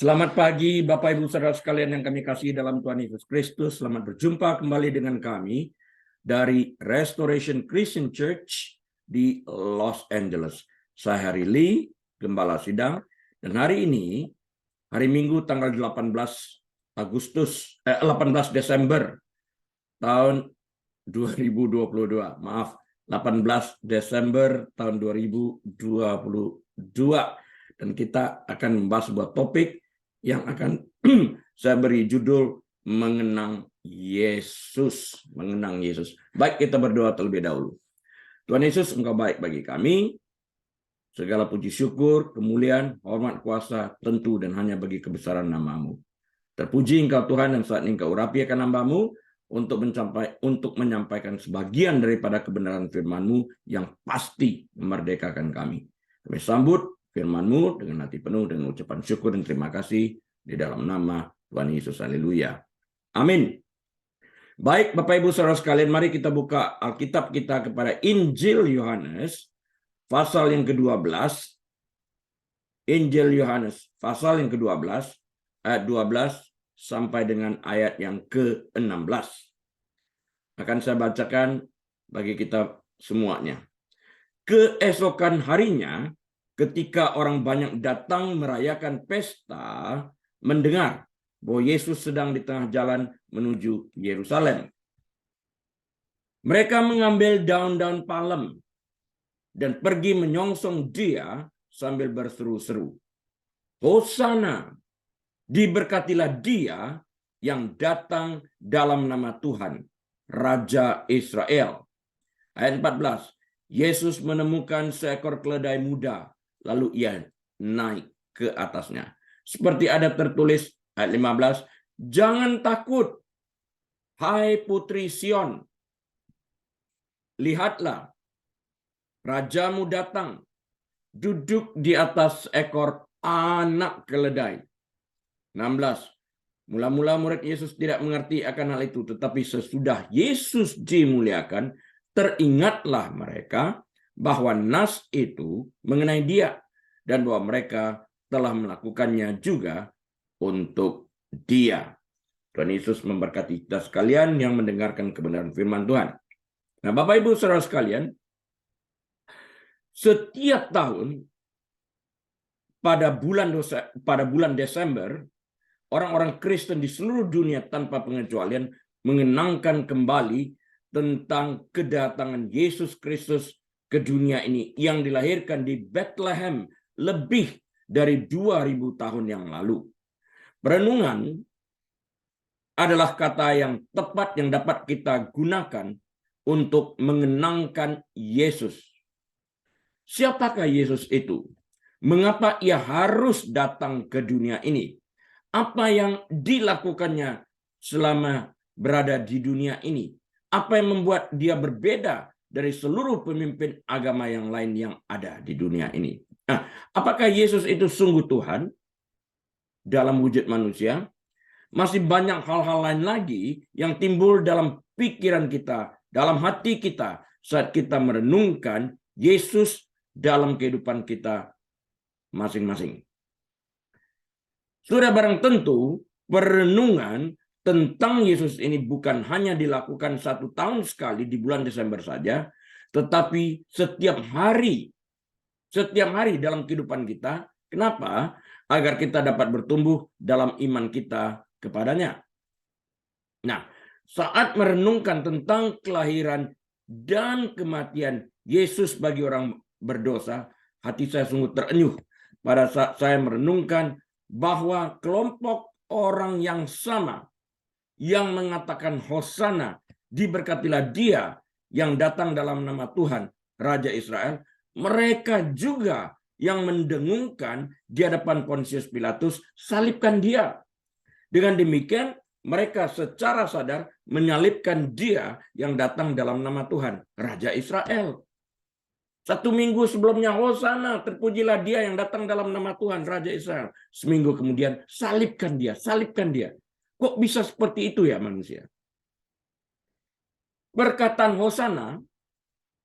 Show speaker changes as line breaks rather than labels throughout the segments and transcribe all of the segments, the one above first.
Selamat pagi Bapak Ibu Saudara sekalian yang kami kasihi dalam Tuhan Yesus Kristus. Selamat berjumpa kembali dengan kami dari Restoration Christian Church di Los Angeles. Saya Harry Lee, Gembala Sidang, dan hari ini, hari Minggu tanggal 18 Desember tahun 2022. Maaf, 18 Desember tahun 2022. Dan kita akan membahas sebuah topik yang akan saya beri judul Mengenang Yesus. Mengenang Yesus. Baik, kita berdoa terlebih dahulu. Tuhan Yesus, Engkau baik bagi kami. Segala puji syukur, kemuliaan, hormat, kuasa, tentu dan hanya bagi kebesaran nama-Mu. Terpuji Engkau Tuhan, dan saat ini Engkau urapi akan hamba-Mu untuk menyampaikan sebagian daripada kebenaran firman-Mu yang pasti memerdekakan kami. Kami sambut firman-Mu dengan hati penuh, dengan ucapan syukur dan terima kasih di dalam nama Tuhan Yesus. Haleluya. Amin. Baik, Bapak Ibu Saudara sekalian, mari kita buka Alkitab kita kepada Injil Yohanes, pasal yang ke-12. Injil Yohanes, pasal yang ke-12, ayat 12 sampai dengan ayat yang ke-16. Akan saya bacakan bagi kita semuanya. Keesokan harinya, ketika orang banyak datang merayakan pesta, mendengar bahwa Yesus sedang di tengah jalan menuju Yerusalem. Mereka mengambil daun-daun palem dan pergi menyongsong dia sambil berseru-seru, Hosana, diberkatilah dia yang datang dalam nama Tuhan, Raja Israel. Ayat 14, Yesus menemukan seekor keledai muda, lalu ia naik ke atasnya. Seperti ada tertulis, ayat 15, jangan takut, hai putri Sion. Lihatlah, rajamu datang, duduk di atas ekor anak keledai. 16, mula-mula murid Yesus tidak mengerti akan hal itu, tetapi sesudah Yesus dimuliakan, teringatlah mereka bahwa nas itu mengenai dia, dan bahwa mereka telah melakukannya juga untuk dia. Tuhan Yesus memberkati kita sekalian yang mendengarkan kebenaran firman Tuhan. Nah, Bapak Ibu Saudara sekalian, setiap tahun pada bulan Desember, orang-orang Kristen di seluruh dunia tanpa pengecualian mengenangkan kembali tentang kedatangan Yesus Kristus ke dunia ini yang dilahirkan di Bethlehem lebih dari 2000 tahun yang lalu. Perenungan adalah kata yang tepat yang dapat kita gunakan untuk mengenangkan Yesus. Siapakah Yesus itu? Mengapa ia harus datang ke dunia ini? Apa yang dilakukannya selama berada di dunia ini? Apa yang membuat dia berbeda dari seluruh pemimpin agama yang lain yang ada di dunia ini? Nah, apakah Yesus itu sungguh Tuhan dalam wujud manusia? Masih banyak hal-hal lain lagi yang timbul dalam pikiran kita, dalam hati kita saat kita merenungkan Yesus dalam kehidupan kita masing-masing. Sudah barang tentu, perenungan tentang Yesus ini bukan hanya dilakukan 1 tahun sekali di bulan Desember saja, tetapi setiap hari dalam kehidupan kita. Kenapa? Agar kita dapat bertumbuh dalam iman kita kepadanya. Nah, saat merenungkan tentang kelahiran dan kematian Yesus bagi orang berdosa, hati saya sungguh terenyuh pada saat saya merenungkan bahwa kelompok orang yang sama yang mengatakan Hosana, diberkatilah dia yang datang dalam nama Tuhan, Raja Israel, mereka juga yang mendengungkan di hadapan Pontius Pilatus, salibkan dia. Dengan demikian, mereka secara sadar menyalibkan dia yang datang dalam nama Tuhan, Raja Israel. 1 minggu sebelumnya, Hosana, terpujilah dia yang datang dalam nama Tuhan, Raja Israel. Seminggu kemudian, salibkan dia, salibkan dia. Kok bisa seperti itu ya manusia? Perkataan Hosana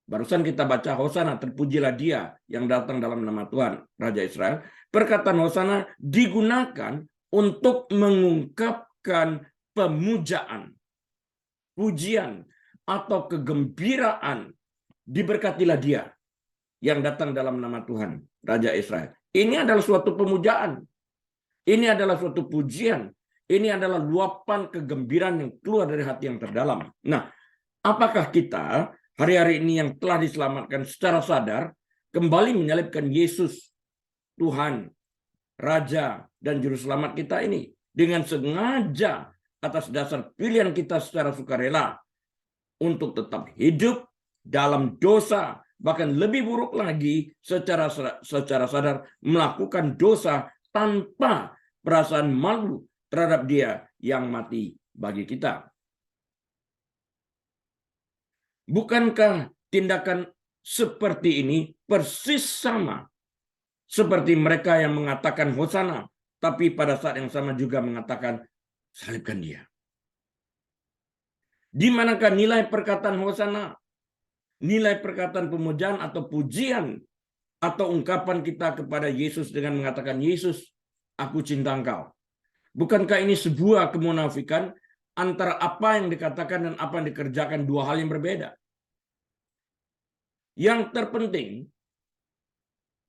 Barusan kita baca Hosana, terpujilah dia yang datang dalam nama Tuhan, Raja Israel. Perkataan Hosana digunakan untuk mengungkapkan pemujaan, pujian, atau kegembiraan. Diberkatilah dia yang datang dalam nama Tuhan, Raja Israel. Ini adalah suatu pemujaan. Ini adalah suatu pujian. Ini adalah luapan kegembiraan yang keluar dari hati yang terdalam. Nah, apakah kita hari-hari ini yang telah diselamatkan secara sadar kembali menyalibkan Yesus, Tuhan, Raja, dan Juru Selamat kita ini dengan sengaja atas dasar pilihan kita secara sukarela untuk tetap hidup dalam dosa, bahkan lebih buruk lagi secara sadar melakukan dosa tanpa perasaan malu terhadap dia yang mati bagi kita. Bukankah tindakan seperti ini persis sama seperti mereka yang mengatakan Hosana, tapi pada saat yang sama juga mengatakan salibkan dia? Di manakah nilai perkataan Hosana? Nilai perkataan pemujaan atau pujian atau ungkapan kita kepada Yesus dengan mengatakan, Yesus, aku cinta engkau. Bukankah ini sebuah kemunafikan antara apa yang dikatakan dan apa yang dikerjakan, dua hal yang berbeda? Yang terpenting,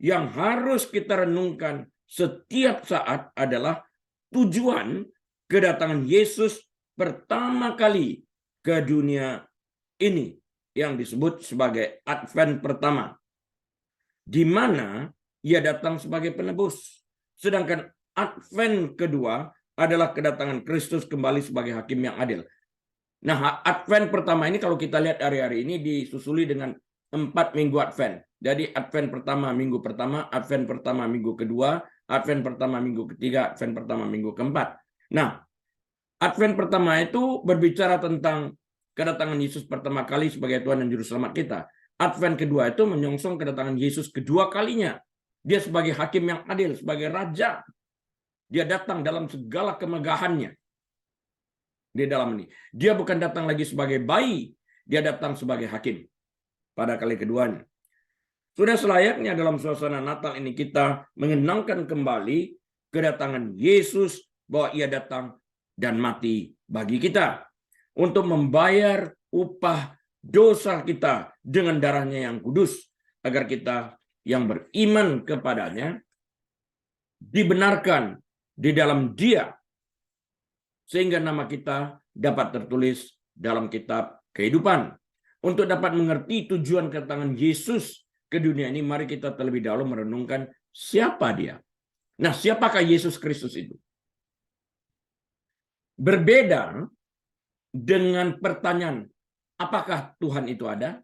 yang harus kita renungkan setiap saat adalah tujuan kedatangan Yesus pertama kali ke dunia ini yang disebut sebagai Advent pertama, di mana ia datang sebagai penebus. Sedangkan Advent kedua adalah kedatangan Kristus kembali sebagai hakim yang adil. Nah, Advent pertama ini kalau kita lihat hari-hari ini disusuli dengan 4 minggu Advent. Jadi Advent pertama minggu pertama, Advent pertama minggu kedua, Advent pertama minggu ketiga, Advent pertama minggu keempat. Nah, Advent pertama itu berbicara tentang kedatangan Yesus pertama kali sebagai Tuhan dan Juru Selamat kita. Advent kedua itu menyongsong kedatangan Yesus kedua kalinya. Dia sebagai hakim yang adil, sebagai raja. Dia datang dalam segala kemegahannya. Di dalam ini. Dia bukan datang lagi sebagai bayi. Dia datang sebagai hakim. Pada kali keduanya. Sudah selayaknya dalam suasana Natal ini kita mengenangkan kembali kedatangan Yesus, bahwa ia datang dan mati bagi kita. Untuk membayar upah dosa kita dengan darahnya yang kudus. Agar kita yang beriman kepadanya dibenarkan di dalam Dia, sehingga nama kita dapat tertulis dalam kitab kehidupan. Untuk dapat mengerti tujuan kedatangan Yesus ke dunia ini, mari kita terlebih dahulu merenungkan siapa Dia. Nah, siapakah Yesus Kristus itu? Berbeda dengan pertanyaan, apakah Tuhan itu ada?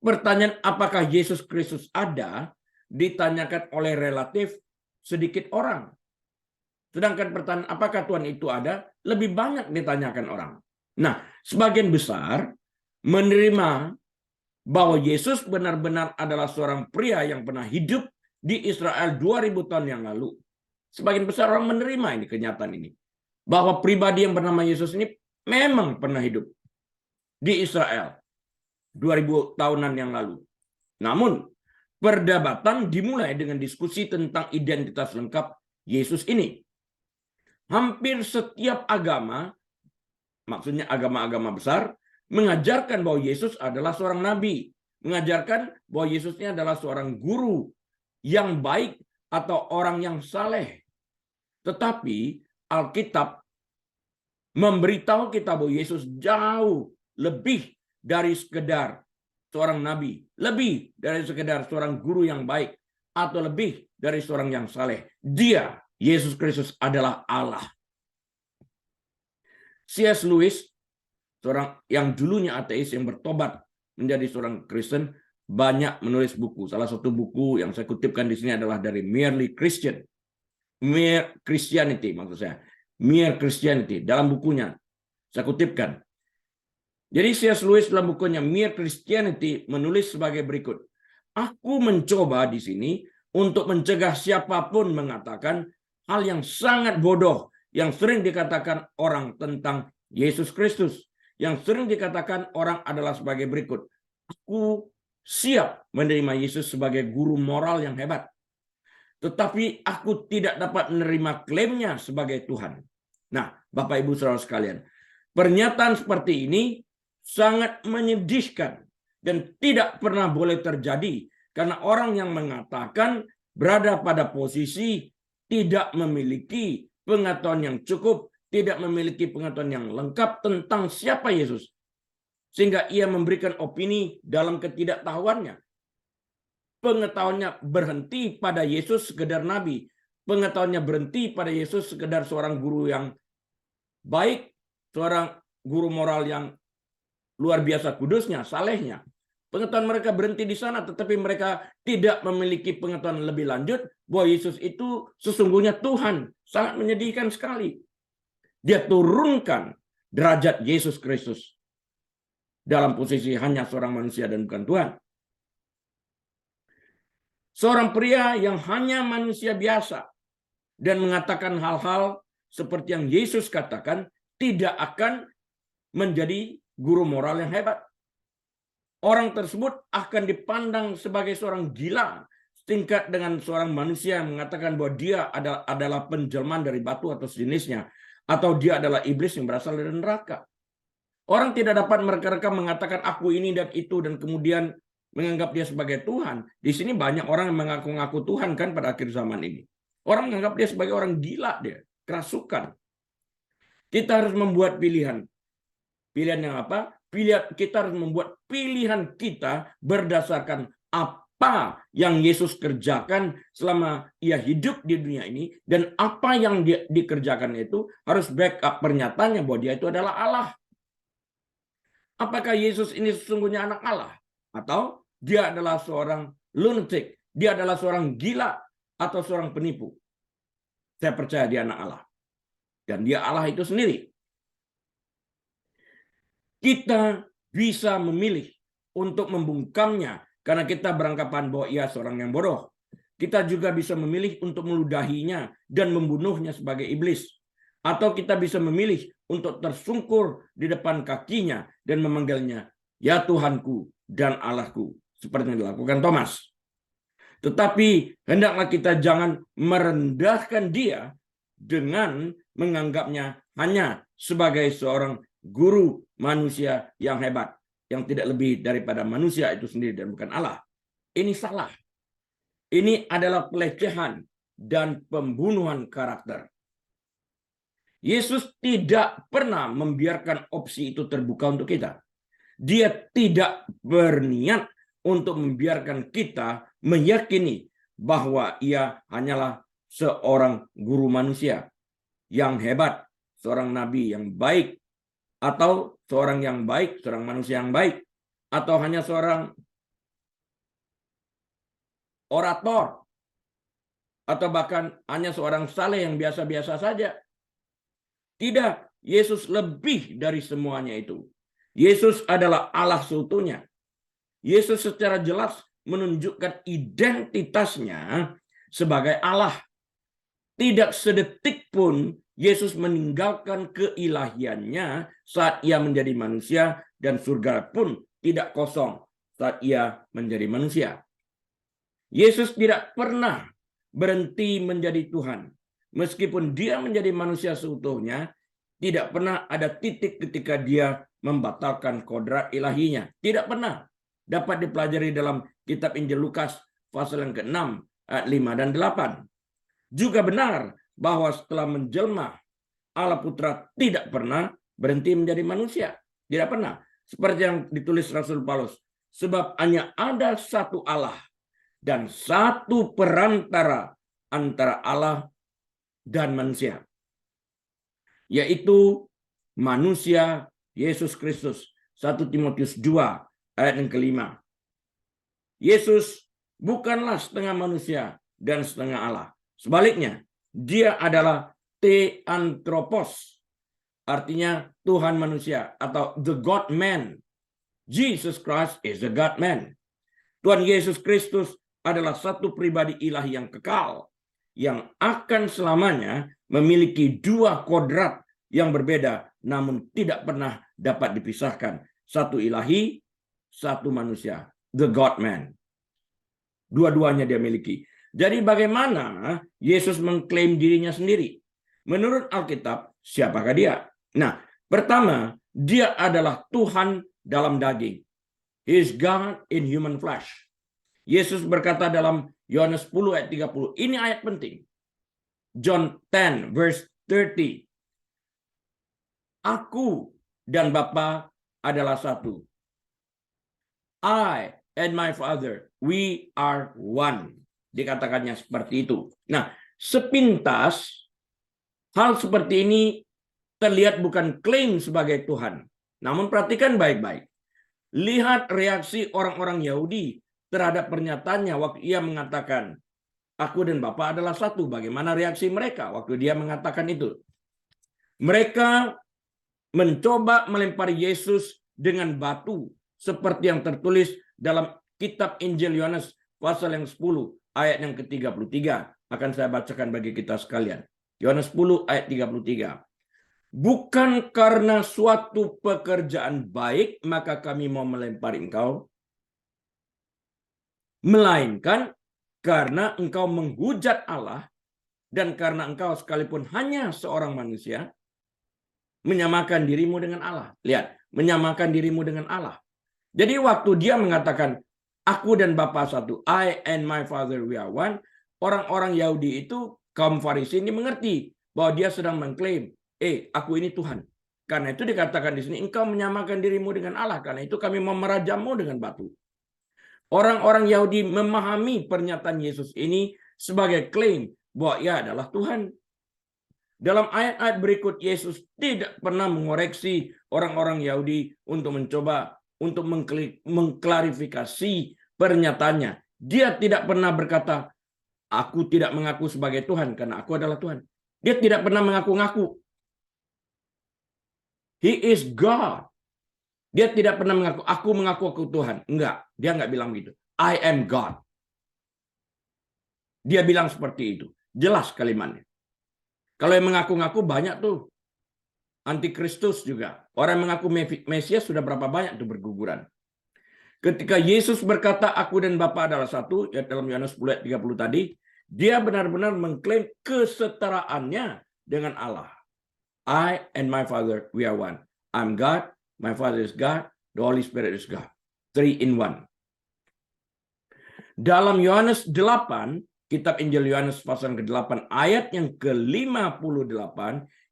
Pertanyaan apakah Yesus Kristus ada ditanyakan oleh relatif sedikit orang. Sedangkan pertanyaan apakah Tuhan itu ada lebih banyak ditanyakan orang. Nah, sebagian besar menerima bahwa Yesus benar-benar adalah seorang pria yang pernah hidup di Israel 2000 tahun yang lalu. Sebagian besar orang menerima ini, kenyataan ini. Bahwa pribadi yang bernama Yesus ini memang pernah hidup di Israel 2000 tahunan yang lalu. Namun, perdebatan dimulai dengan diskusi tentang identitas lengkap Yesus ini. Hampir setiap agama, maksudnya agama-agama besar, mengajarkan bahwa Yesus adalah seorang nabi. Mengajarkan bahwa Yesus ini adalah seorang guru yang baik atau orang yang saleh. Tetapi Alkitab memberitahu kita bahwa Yesus jauh lebih dari sekedar seorang nabi, lebih dari sekedar seorang guru yang baik, atau lebih dari seorang yang saleh. Dia, Yesus Kristus, adalah Allah. C.S. Lewis, seorang yang dulunya ateis yang bertobat menjadi seorang Kristen, banyak menulis buku. Salah satu buku yang saya kutipkan di sini adalah dari Merely Christian. Mere Christianity maksud saya. Mere Christianity. Dalam bukunya saya kutipkan. Jadi C.S. Lewis dalam bukunya Mere Christianity menulis sebagai berikut. Aku mencoba di sini untuk mencegah siapapun mengatakan hal yang sangat bodoh yang sering dikatakan orang tentang Yesus Kristus. Yang sering dikatakan orang adalah sebagai berikut. aku siap menerima Yesus sebagai guru moral yang hebat. Tetapi aku tidak dapat menerima klaimnya sebagai Tuhan. Nah, Bapak Ibu Saudara sekalian, pernyataan seperti ini sangat menyedihkan dan tidak pernah boleh terjadi karena orang yang mengatakan berada pada posisi tidak memiliki pengetahuan yang cukup, tidak memiliki pengetahuan yang lengkap tentang siapa Yesus, sehingga ia memberikan opini dalam ketidaktahuannya. Pengetahuannya berhenti pada Yesus sekedar nabi. Pengetahuannya berhenti pada Yesus sekedar seorang guru yang baik, seorang guru moral yang luar biasa kudusnya, salehnya. Pengetahuan mereka berhenti di sana, tetapi mereka tidak memiliki pengetahuan lebih lanjut bahwa Yesus itu sesungguhnya Tuhan. Sangat menyedihkan sekali. Dia turunkan derajat Yesus Kristus dalam posisi hanya seorang manusia dan bukan Tuhan. Seorang pria yang hanya manusia biasa dan mengatakan hal-hal seperti yang Yesus katakan tidak akan menjadi guru moral yang hebat. Orang tersebut akan dipandang sebagai seorang gila setingkat dengan seorang manusia yang mengatakan bahwa dia adalah penjelmaan dari batu atau sejenisnya, atau dia adalah iblis yang berasal dari neraka. Orang tidak dapat mereka mengatakan aku ini dan itu dan kemudian menganggap dia sebagai Tuhan. Di sini banyak orang yang mengaku-ngaku Tuhan kan pada akhir zaman ini. Orang menganggap dia sebagai orang gila, dia kerasukan. Kita harus membuat pilihan. Pilihan yang apa? Kita harus membuat pilihan kita berdasarkan apa yang Yesus kerjakan selama ia hidup di dunia ini, dan apa yang dia dikerjakan itu harus backup pernyataannya bahwa dia itu adalah Allah. Apakah Yesus ini sesungguhnya anak Allah? Atau dia adalah seorang lunatic, dia adalah seorang gila, atau seorang penipu? Saya percaya dia anak Allah. Dan dia Allah itu sendiri. Kita bisa memilih untuk membungkamnya karena kita beranggapan bahwa ia seorang yang bodoh. Kita juga bisa memilih untuk meludahinya dan membunuhnya sebagai iblis. Atau kita bisa memilih untuk tersungkur di depan kakinya dan memanggilnya, ya Tuhanku dan Allahku, seperti yang dilakukan Thomas. Tetapi hendaklah kita jangan merendahkan dia dengan menganggapnya hanya sebagai seorang guru manusia yang hebat, yang tidak lebih daripada manusia itu sendiri dan bukan Allah. Ini salah. Ini adalah pelecehan dan pembunuhan karakter. Yesus tidak pernah membiarkan opsi itu terbuka untuk kita. Dia tidak berniat untuk membiarkan kita meyakini bahwa ia hanyalah seorang guru manusia yang hebat, seorang nabi yang baik, atau seorang yang baik, seorang manusia yang baik, atau hanya seorang orator, atau bahkan hanya seorang saleh yang biasa-biasa saja. Tidak, Yesus lebih dari semuanya itu. Yesus adalah Allah seutuhnya. Yesus secara jelas menunjukkan identitasnya sebagai Allah. Tidak sedetik pun Yesus meninggalkan keilahiannya saat ia menjadi manusia, dan surga pun tidak kosong saat ia menjadi manusia. Yesus tidak pernah berhenti menjadi Tuhan. Meskipun dia menjadi manusia seutuhnya, tidak pernah ada titik ketika dia membatalkan kodrat ilahinya. Tidak pernah. Dapat dipelajari dalam kitab Injil Lukas pasal yang ke-6 ayat 5 dan 8. Juga benar bahwa setelah menjelma, Allah Putra tidak pernah berhenti menjadi manusia. Tidak pernah. Seperti yang ditulis Rasul Paulus. Sebab hanya ada satu Allah dan satu perantara antara Allah dan manusia, yaitu manusia Yesus Kristus. 1 Timotius 2 ayat yang ke-5. Yesus bukanlah setengah manusia dan setengah Allah. Sebaliknya, dia adalah theanthropos, artinya Tuhan manusia atau the God man. Jesus Christ is the God man. Tuhan Yesus Kristus adalah satu pribadi ilahi yang kekal, yang akan selamanya memiliki dua kodrat yang berbeda namun tidak pernah dapat dipisahkan. Satu ilahi, satu manusia, the God-man. Dua-duanya dia miliki. Jadi bagaimana Yesus mengklaim dirinya sendiri? Menurut Alkitab, siapakah dia? Nah, pertama, dia adalah Tuhan dalam daging. He is God in human flesh. Yesus berkata dalam Yohanes 10 ayat 30. Ini ayat penting. John 10 verse 30. Aku dan Bapa adalah satu. I and my Father, we are one. Dikatakannya seperti itu. Nah, sepintas hal seperti ini terlihat bukan klaim sebagai Tuhan. Namun perhatikan baik-baik. Lihat reaksi orang-orang Yahudi terhadap pernyataannya waktu ia mengatakan, aku dan Bapa adalah satu. Bagaimana reaksi mereka waktu dia mengatakan itu? Mereka mencoba melempari Yesus dengan batu. Seperti yang tertulis dalam kitab Injil Yohanes pasal yang 10 ayat yang ke-33. Akan saya bacakan bagi kita sekalian. Yohanes 10 ayat 33. Bukan karena suatu pekerjaan baik maka kami mau melempari engkau. Melainkan karena engkau menghujat Allah dan karena engkau sekalipun hanya seorang manusia menyamakan dirimu dengan Allah. Lihat, menyamakan dirimu dengan Allah. Jadi waktu dia mengatakan, aku dan Bapa satu, I and my Father we are one, orang-orang Yahudi itu, kaum Farisi ini mengerti bahwa dia sedang mengklaim, aku ini Tuhan. Karena itu dikatakan di sini, engkau menyamakan dirimu dengan Allah, karena itu kami mau merajammu dengan batu. Orang-orang Yahudi memahami pernyataan Yesus ini sebagai klaim bahwa ia adalah Tuhan. Dalam ayat-ayat berikut, Yesus tidak pernah mengoreksi orang-orang Yahudi untuk mencoba untuk mengklarifikasi pernyataannya. Dia tidak pernah berkata, aku tidak mengaku sebagai Tuhan karena aku adalah Tuhan. Dia tidak pernah mengaku-ngaku. He is God. Dia tidak pernah mengaku aku Tuhan. Enggak, dia enggak bilang begitu. I am God. Dia bilang seperti itu. Jelas kalimatnya. Kalau yang mengaku-ngaku banyak tuh. Antikristus juga. Orang yang mengaku Mesias sudah berapa banyak tuh berguguran. Ketika Yesus berkata aku dan Bapa adalah satu, ya dalam Yohanes 10 ayat 30 tadi, dia benar-benar mengklaim kesetaraannya dengan Allah. I and my Father, we are one. I'm God, my Father is God, the Holy Spirit is God. 3 in 1. Dalam Yohanes 8, kitab Injil Yohanes pasal ke-8 ayat yang ke-58,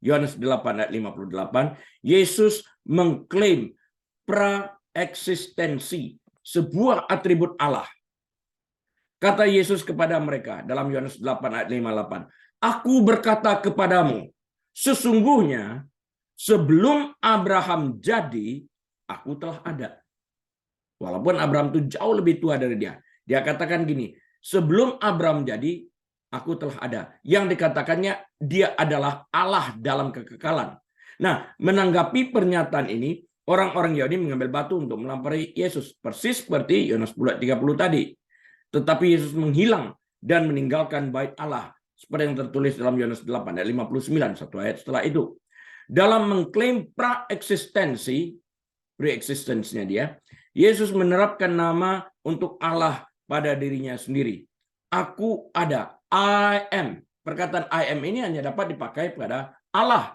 Yohanes 8 ayat 58, Yesus mengklaim praeksistensi, sebuah atribut Allah. Kata Yesus kepada mereka dalam Yohanes 8 ayat 58, aku berkata kepadamu, sesungguhnya sebelum Abraham jadi, aku telah ada. Walaupun Abraham itu jauh lebih tua dari dia. Dia katakan gini, sebelum Abraham jadi, aku telah ada. Yang dikatakannya, dia adalah Allah dalam kekekalan. Nah, menanggapi pernyataan ini, orang-orang Yahudi mengambil batu untuk melampaui Yesus. Persis seperti Yohanes 10 ayat 30 tadi. Tetapi Yesus menghilang dan meninggalkan bait Allah. Seperti yang tertulis dalam Yohanes 8 ayat 59, satu ayat setelah itu. Dalam mengklaim praeksistensi, pre-existence-nya dia, Yesus menerapkan nama untuk Allah pada dirinya sendiri. Aku ada, I am. Perkataan I am ini hanya dapat dipakai pada Allah.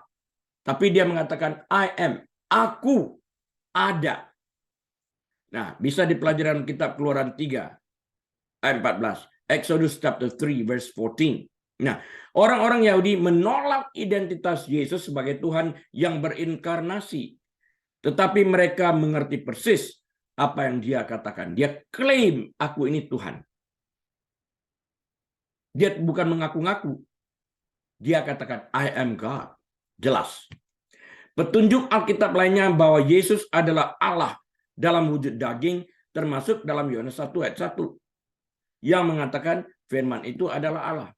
Tapi dia mengatakan I am, aku ada. Nah, bisa dipelajari dalam kitab Keluaran 3 ayat 14. Exodus chapter 3 verse 14. Nah, orang-orang Yahudi menolak identitas Yesus sebagai Tuhan yang berinkarnasi. Tetapi mereka mengerti persis apa yang dia katakan. Dia klaim aku ini Tuhan. Dia bukan mengaku-ngaku. Dia katakan I am God. Jelas. Petunjuk Alkitab lainnya bahwa Yesus adalah Allah dalam wujud daging termasuk dalam Yohanes 1 ayat 1 yang mengatakan firman itu adalah Allah.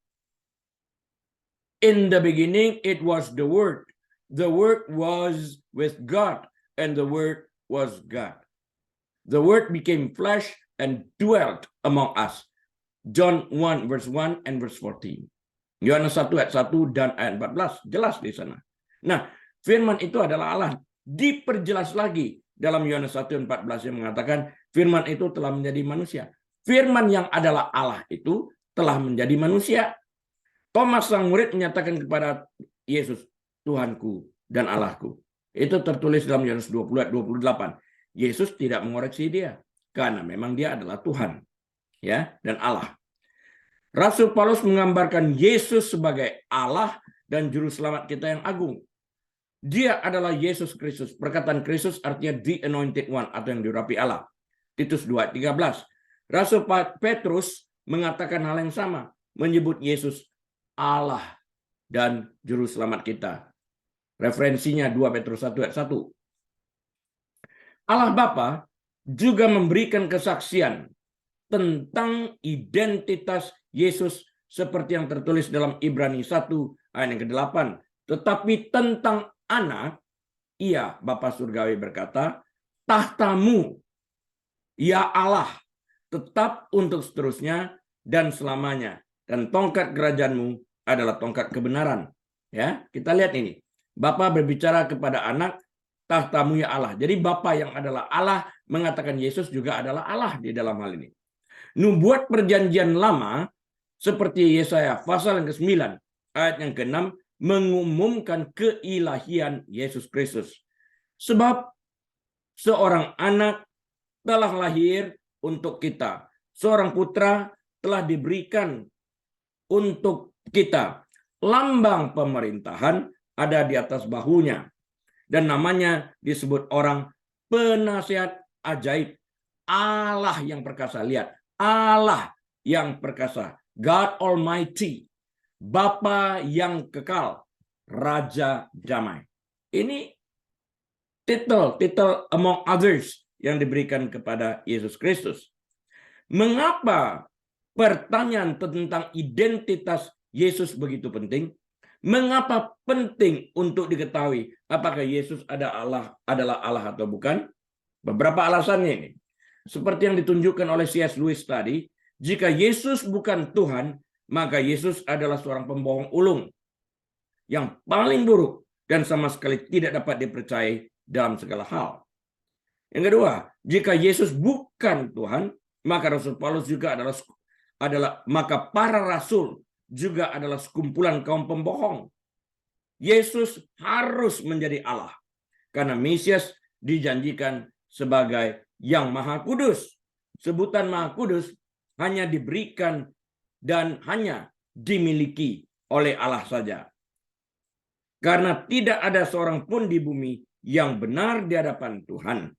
In the beginning it was the Word. The Word was with God and the Word was God. The Word became flesh and dwelt among us. John 1 verse 1 and verse 14. Yohanes 1 ayat 1 dan ayat 14 jelas di sana. Nah, firman itu adalah Allah. Diperjelas lagi dalam Yohanes 1:14 yang mengatakan firman itu telah menjadi manusia. Firman yang adalah Allah itu telah menjadi manusia. Thomas sang murid menyatakan kepada Yesus, Tuhanku dan Allahku. Itu tertulis dalam Yohanes 20:28. Yesus tidak mengoreksi dia karena memang dia adalah Tuhan, ya, dan Allah. Rasul Paulus menggambarkan Yesus sebagai Allah dan juru selamat kita yang agung. Dia adalah Yesus Kristus. Perkataan Kristus artinya the anointed one atau yang diurapi Allah. Titus 2:13. Rasul Petrus mengatakan hal yang sama, menyebut Yesus Allah dan juru selamat kita. Referensinya 2 Petrus 1:1. Allah Bapa juga memberikan kesaksian tentang identitas Yesus seperti yang tertulis dalam Ibrani 1 ayat yang ke-8. Tetapi tentang anak, ia Bapa Surgawi berkata, tahtamu, ya Allah, tetap untuk seterusnya dan selamanya. Dan tongkat kerajaanmu adalah tongkat kebenaran. Ya, kita lihat ini. Bapa berbicara kepada anak, tahtamu ya Allah. Jadi Bapa yang adalah Allah mengatakan Yesus juga adalah Allah di dalam hal ini. Nubuat perjanjian lama seperti Yesaya pasal yang ke-9 ayat yang ke-6 mengumumkan keilahian Yesus Kristus. Sebab seorang anak telah lahir untuk kita. Seorang putra telah diberikan untuk kita. Lambang pemerintahan ada di atas bahunya. Dan namanya disebut orang penasihat ajaib. Allah yang perkasa. Lihat. Allah yang perkasa. God Almighty. Bapa yang kekal. Raja damai. Ini titel among others yang diberikan kepada Yesus Kristus. Mengapa pertanyaan tentang identitas Yesus begitu penting? Mengapa penting untuk diketahui apakah Yesus adalah Allah atau bukan? Beberapa alasannya ini. Seperti yang ditunjukkan oleh C.S. Lewis tadi, jika Yesus bukan Tuhan, maka Yesus adalah seorang pembohong ulung yang paling buruk dan sama sekali tidak dapat dipercayai dalam segala hal. Yang kedua, jika Yesus bukan Tuhan, maka Rasul Paulus juga maka para rasul juga adalah sekumpulan kaum pembohong. Yesus harus menjadi Allah karena Mesias dijanjikan sebagai yang Maha Kudus. Sebutan Maha Kudus hanya diberikan dan hanya dimiliki oleh Allah saja. Karena tidak ada seorang pun di bumi yang benar di hadapan Tuhan.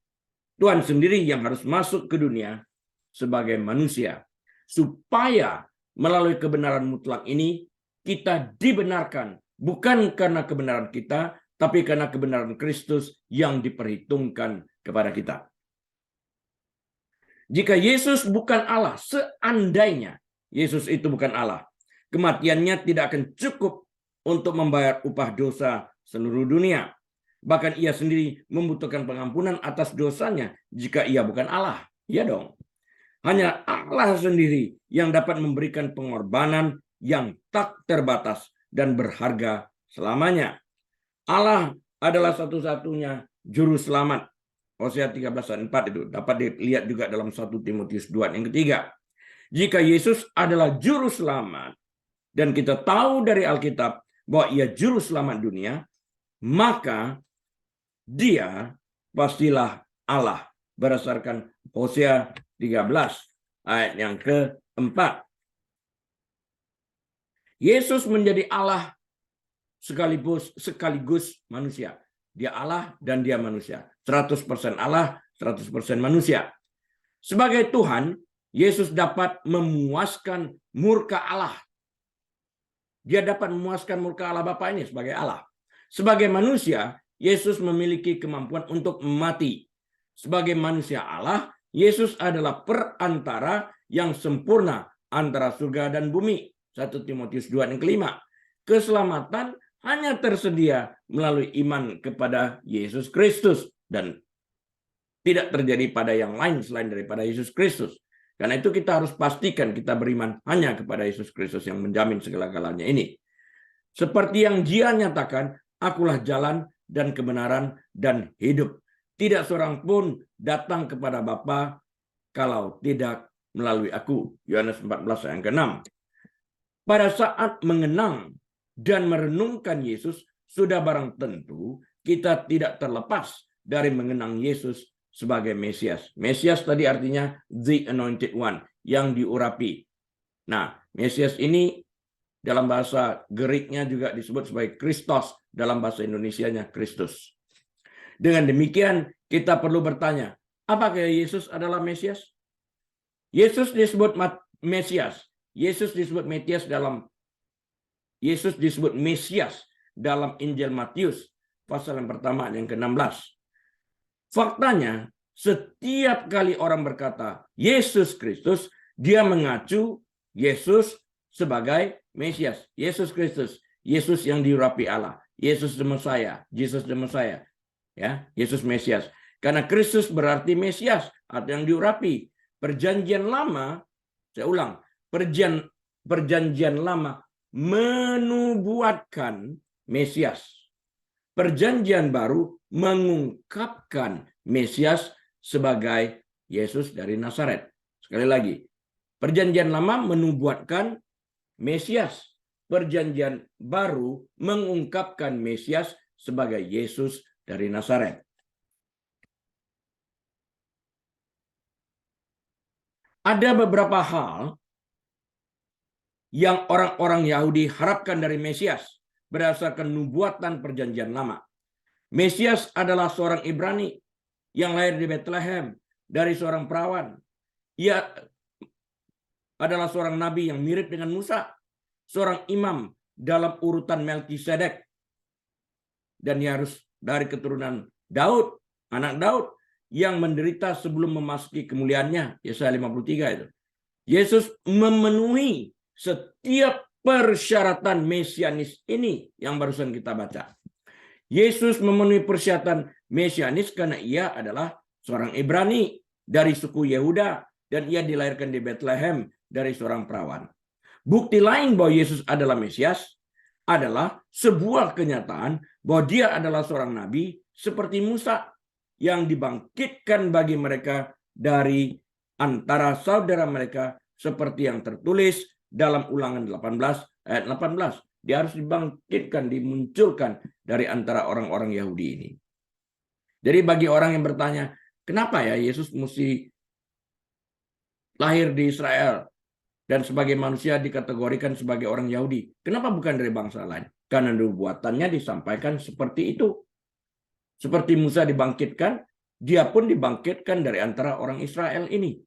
Tuhan sendiri yang harus masuk ke dunia sebagai manusia supaya melalui kebenaran mutlak ini kita dibenarkan bukan karena kebenaran kita tapi karena kebenaran Kristus yang diperhitungkan kepada kita. Jika Yesus bukan Allah, seandainya Yesus itu bukan Allah, kematiannya tidak akan cukup untuk membayar upah dosa seluruh dunia. Bahkan ia sendiri membutuhkan pengampunan atas dosanya jika ia bukan Allah. Ya dong. Hanya Allah sendiri yang dapat memberikan pengorbanan yang tak terbatas dan berharga selamanya. Allah adalah satu-satunya juru selamat. Hosea 13:4 itu dapat dilihat juga dalam 1 Timotius 2 yang ketiga. Jika Yesus adalah juru selamat dan kita tahu dari Alkitab bahwa ia juru selamat dunia, maka dia pastilah Allah berdasarkan Hosea 13 ayat yang ke-4. Yesus menjadi Allah sekaligus manusia. Dia Allah dan dia manusia. 100% Allah, 100% manusia. Sebagai Tuhan, Yesus dapat memuaskan murka Allah. Dia dapat memuaskan murka Allah Bapa ini sebagai Allah. Sebagai manusia, Yesus memiliki kemampuan untuk mati. Sebagai manusia Allah, Yesus adalah perantara yang sempurna antara surga dan bumi. 1 Timotius 2 yang kelima. Keselamatan hanya tersedia melalui iman kepada Yesus Kristus dan tidak terjadi pada yang lain selain daripada Yesus Kristus. Karena itu kita harus pastikan kita beriman hanya kepada Yesus Kristus yang menjamin segala-galanya ini. Seperti yang Dia nyatakan, akulah jalan dan kebenaran dan hidup. Tidak seorang pun datang kepada Bapa kalau tidak melalui aku. Yohanes 14 ayat ke-6. Pada saat mengenang dan merenungkan Yesus, sudah barang tentu kita tidak terlepas dari mengenang Yesus sebagai Mesias. Mesias tadi artinya the anointed one, yang diurapi. Nah, Mesias ini dalam bahasa Greknya juga disebut sebagai Kristos, dalam bahasa Indonesianya Kristus. Dengan demikian, kita perlu bertanya, apakah Yesus adalah Mesias? Yesus disebut Mesias. Yesus disebut Mesias dalam Injil Matius pasal yang pertama yang ke-16. Faktanya, setiap kali orang berkata Yesus Kristus, dia mengacu Yesus sebagai Mesias. Yesus Kristus, Yesus yang diurapi Allah, Yesus the Messiah, Jesus the Messiah. Ya, Yesus Mesias. Karena Kristus berarti Mesias atau yang diurapi. Perjanjian lama, saya ulang, perjanjian lama menubuatkan Mesias. Perjanjian baru mengungkapkan Mesias sebagai Yesus dari Nazaret. Sekali lagi, perjanjian lama menubuatkan Mesias. Perjanjian baru mengungkapkan Mesias sebagai Yesus dari Nazaret. Ada beberapa hal yang orang-orang Yahudi harapkan dari Mesias berdasarkan nubuatan perjanjian lama. Mesias adalah seorang Ibrani yang lahir di Bethlehem dari seorang perawan. Ia adalah seorang nabi yang mirip dengan Musa, seorang imam dalam urutan Melkisedek, dan ia harus dari keturunan Daud, anak Daud, yang menderita sebelum memasuki kemuliaannya. Yesaya 53 itu. Yesus memenuhi setiap persyaratan mesianis ini yang barusan kita baca. Yesus memenuhi persyaratan mesianis karena ia adalah seorang Ibrani dari suku Yehuda dan ia dilahirkan di Bethlehem dari seorang perawan. Bukti lain bahwa Yesus adalah Mesias adalah sebuah kenyataan bahwa dia adalah seorang nabi seperti Musa yang dibangkitkan bagi mereka dari antara saudara mereka seperti yang tertulis dalam Ulangan 18 ayat 18. Dia harus dibangkitkan, dimunculkan dari antara orang-orang Yahudi ini. Jadi bagi orang yang bertanya, kenapa ya Yesus mesti lahir di Israel dan sebagai manusia dikategorikan sebagai orang Yahudi? Kenapa bukan dari bangsa lain? Karena nubuatannya disampaikan seperti itu. Seperti Musa dibangkitkan, dia pun dibangkitkan dari antara orang Israel ini.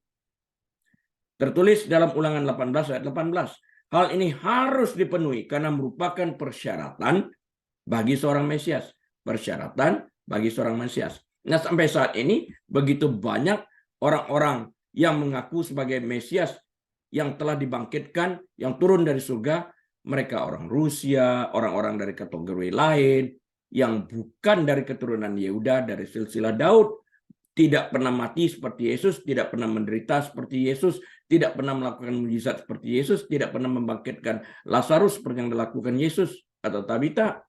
Tertulis dalam Ulangan 18 ayat 18. Hal ini harus dipenuhi karena merupakan persyaratan bagi seorang Mesias. Persyaratan bagi seorang Mesias. Nah, sampai saat ini begitu banyak orang-orang yang mengaku sebagai Mesias yang telah dibangkitkan, yang turun dari surga. Mereka orang Rusia, orang-orang dari kategori lain, yang bukan dari keturunan Yehuda, dari silsilah Daud, tidak pernah mati seperti Yesus, tidak pernah menderita seperti Yesus, tidak pernah melakukan mujizat seperti Yesus, tidak pernah membangkitkan Lazarus seperti yang dilakukan Yesus atau Tabita.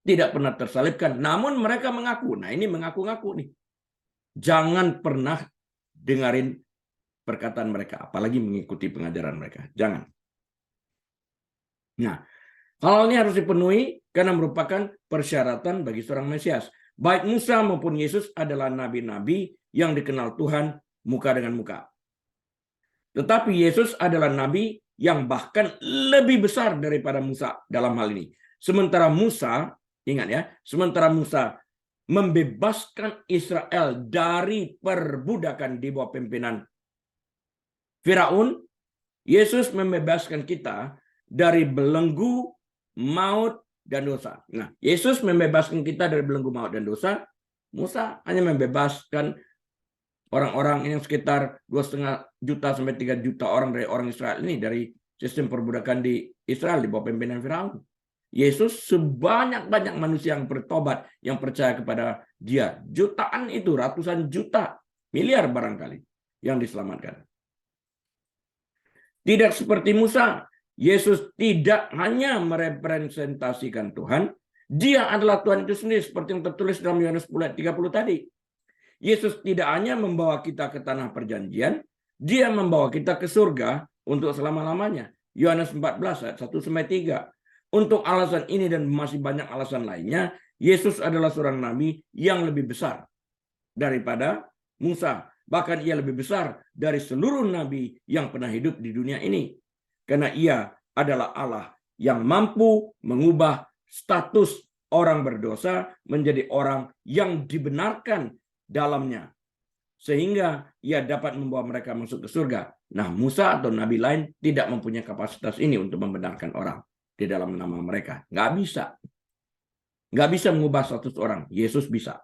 Tidak pernah tersalibkan, namun mereka mengaku. Nah, ini mengaku-ngaku nih. Jangan pernah dengarin perkataan mereka, apalagi mengikuti pengajaran mereka. Jangan. Nah, hal ini harus dipenuhi karena merupakan persyaratan bagi seorang Mesias. Baik Musa maupun Yesus adalah nabi-nabi yang dikenal Tuhan muka dengan muka. Tetapi Yesus adalah nabi yang bahkan lebih besar daripada Musa dalam hal ini. Sementara Musa, ingat ya, sementara Musa membebaskan Israel dari perbudakan di bawah pimpinan Firaun, Yesus membebaskan kita dari belenggu maut dan dosa. Nah, Yesus membebaskan kita dari belenggu maut dan dosa. Musa hanya membebaskan orang-orang yang sekitar 2,5 juta sampai 3 juta orang dari orang Israel ini dari sistem perbudakan di Israel di bawah pimpinan Firaun. Yesus sebanyak-banyak manusia yang bertobat, yang percaya kepada Dia. Jutaan itu, ratusan juta, miliar barangkali yang diselamatkan. Tidak seperti Musa, Yesus tidak hanya merepresentasikan Tuhan, Dia adalah Tuhan itu sendiri, seperti yang tertulis dalam Yohanes 10 ayat 30 tadi. Yesus tidak hanya membawa kita ke tanah perjanjian, dia membawa kita ke surga untuk selama-lamanya. Yohanes 14 ayat 1-3. Untuk alasan ini dan masih banyak alasan lainnya, Yesus adalah seorang nabi yang lebih besar daripada Musa. Bahkan ia lebih besar dari seluruh nabi yang pernah hidup di dunia ini. Karena ia adalah Allah yang mampu mengubah status orang berdosa menjadi orang yang dibenarkan dalamnya, sehingga ia dapat membawa mereka masuk ke surga. Nah, Musa atau nabi lain tidak mempunyai kapasitas ini untuk membenarkan orang di dalam nama mereka. Nggak bisa. Nggak bisa mengubah status orang. Yesus bisa.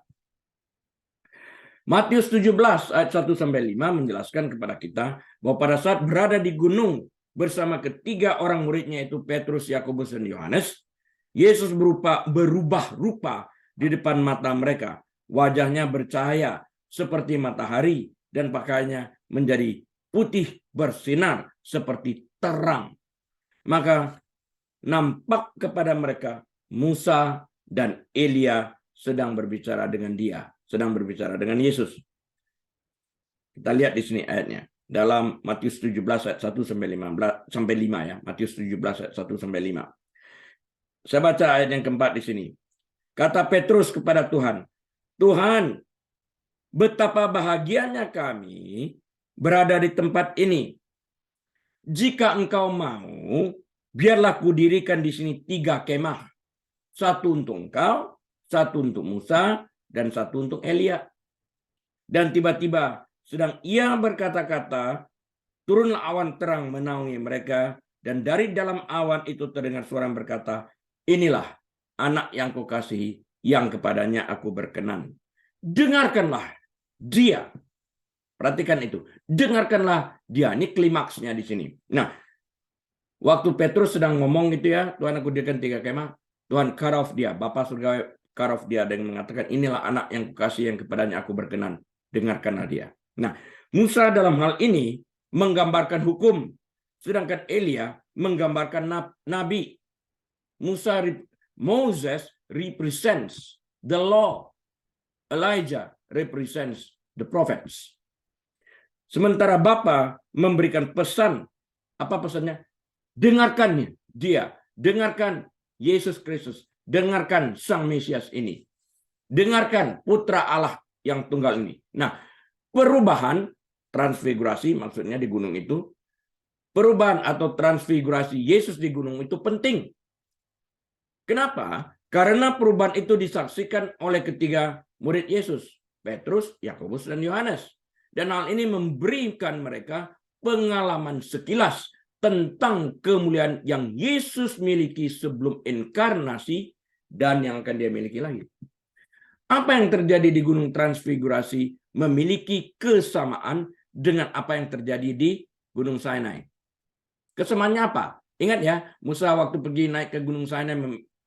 Matius 17 ayat 1-5 menjelaskan kepada kita bahwa pada saat berada di gunung bersama ketiga orang muridnya, itu Petrus, Yakobus, dan Yohanes, Yesus berubah rupa di depan mata mereka. Wajahnya bercahaya seperti matahari dan pakaiannya menjadi putih bersinar seperti terang. Maka nampak kepada mereka Musa dan Elia sedang berbicara dengan dia, sedang berbicara dengan Yesus. Kita lihat di sini ayatnya. Dalam Matius 17 ayat 1-5 ya. Matius 17 ayat 1-5. Saya baca ayat yang keempat di sini. Kata Petrus kepada Tuhan, Tuhan, betapa bahagianya kami berada di tempat ini. Jika engkau mau, biarlah kudirikan di sini 3 kemah. 1 untuk engkau, 1 untuk Musa, dan 1 untuk Elia. Dan tiba-tiba sedang ia berkata-kata, turunlah awan terang menaungi mereka, dan dari dalam awan itu terdengar suara yang berkata, inilah anak yang kukasihi, yang kepadanya aku berkenan. Dengarkanlah dia. Perhatikan itu. Dengarkanlah dia. Ini klimaksnya di sini. Nah, waktu Petrus sedang ngomong itu ya, Tuhan, aku dirikan 3 kemah. Tuhan cut off dia. Bapa surgawi cut off dia dan mengatakan, inilah anak yang kukasihi, yang kepadanya aku berkenan. Dengarkanlah dia. Nah, Musa dalam hal ini menggambarkan hukum, sedangkan Elia menggambarkan nabi. Moses represents the law. Elijah represents the prophets. Sementara Bapa memberikan pesan. Apa pesannya? Dengarkan dia. Dengarkan Yesus Kristus. Dengarkan Sang Mesias ini. Dengarkan Putra Allah yang tunggal ini. Nah, perubahan, transfigurasi maksudnya di gunung itu, perubahan atau transfigurasi Yesus di gunung itu penting. Kenapa? Karena perubahan itu disaksikan oleh ketiga murid Yesus, Petrus, Yakobus, dan Yohanes. Dan hal ini memberikan mereka pengalaman sekilas tentang kemuliaan yang Yesus miliki sebelum inkarnasi dan yang akan dia miliki lagi. Apa yang terjadi di Gunung Transfigurasi memiliki kesamaan dengan apa yang terjadi di Gunung Sinai. Kesamaannya apa? Ingat ya, Musa waktu pergi naik ke Gunung Sinai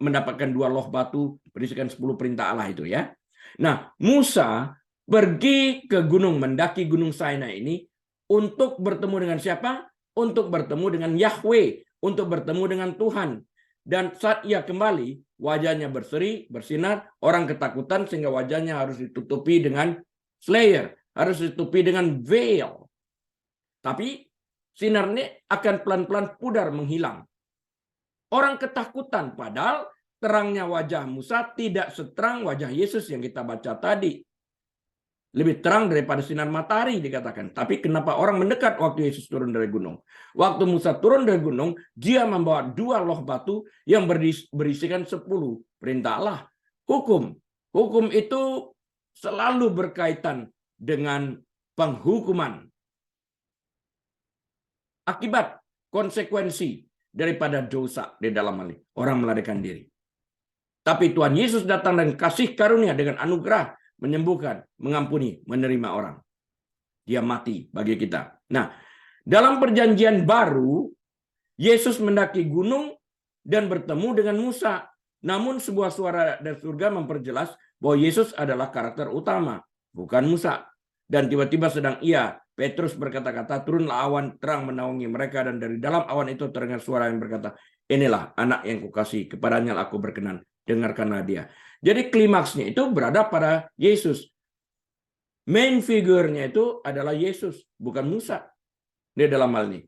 mendapatkan 2 loh batu berisikan 10 perintah Allah itu ya. Nah, Musa pergi ke gunung, mendaki Gunung Sinai ini untuk bertemu dengan siapa? Untuk bertemu dengan Yahweh, untuk bertemu dengan Tuhan. Dan saat ia kembali, wajahnya berseri, bersinar, orang ketakutan sehingga wajahnya harus ditutupi dengan slayer, harus ditutupi dengan veil. Tapi sinarnya akan pelan-pelan pudar, menghilang. Orang ketakutan, padahal terangnya wajah Musa tidak seterang wajah Yesus yang kita baca tadi. Lebih terang daripada sinar matahari dikatakan. Tapi kenapa orang mendekat waktu Yesus turun dari gunung? Waktu Musa turun dari gunung, dia membawa 2 loh batu yang berisikan 10 perintah Allah. Hukum. Hukum itu selalu berkaitan dengan penghukuman. Akibat, konsekuensi daripada dosa di dalam hal ini. Orang melarikan diri. Tapi Tuhan Yesus datang dan kasih karunia dengan anugerah, menyembuhkan, mengampuni, menerima orang. Dia mati bagi kita. Nah, dalam perjanjian baru, Yesus mendaki gunung dan bertemu dengan Musa. Namun sebuah suara dari surga memperjelas bahwa Yesus adalah karakter utama, bukan Musa. Dan tiba-tiba sedang Petrus berkata-kata, turunlah awan terang menaungi mereka, dan dari dalam awan itu terdengar suara yang berkata, inilah anak yang kukasihi, kepadanya aku berkenan, dengarkanlah dia. Jadi klimaksnya itu berada pada Yesus. Main figurnya itu adalah Yesus, bukan Musa. Di dalam hal ini.